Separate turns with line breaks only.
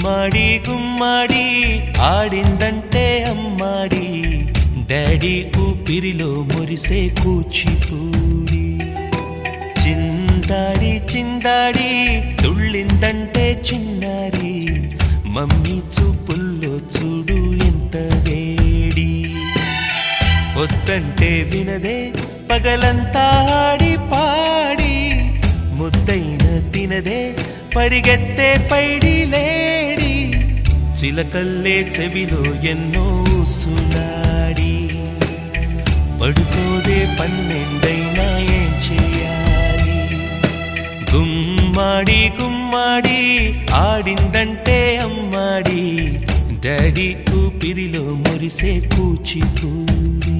గుమ్మాడి గుమ్మాడి ఆడిందంటే అమ్మాడి డాడీ ఊపిరిలో మురిసే కూచిపూడి చిందాడి చిందాడి తుళ్ళిందంటే చిన్నారి మమ్మీ చూపుల్లో చూడు ఎంత వేడి వద్దంటే వినదే పగలంతా ఆడి పాడి ముద్దైన తినదే పరిగెత్తే పైడి లేడి చిలకల్లే చెవిలో ఎన్నో సులాడి పడుకోదే పన్నెండైనా ఏం చేయాలి గుమ్మాడి గుమ్మాడి ఆడిందంటే అమ్మాడి డాడీ ఊపిరిలో మురిసే కూచిపూడి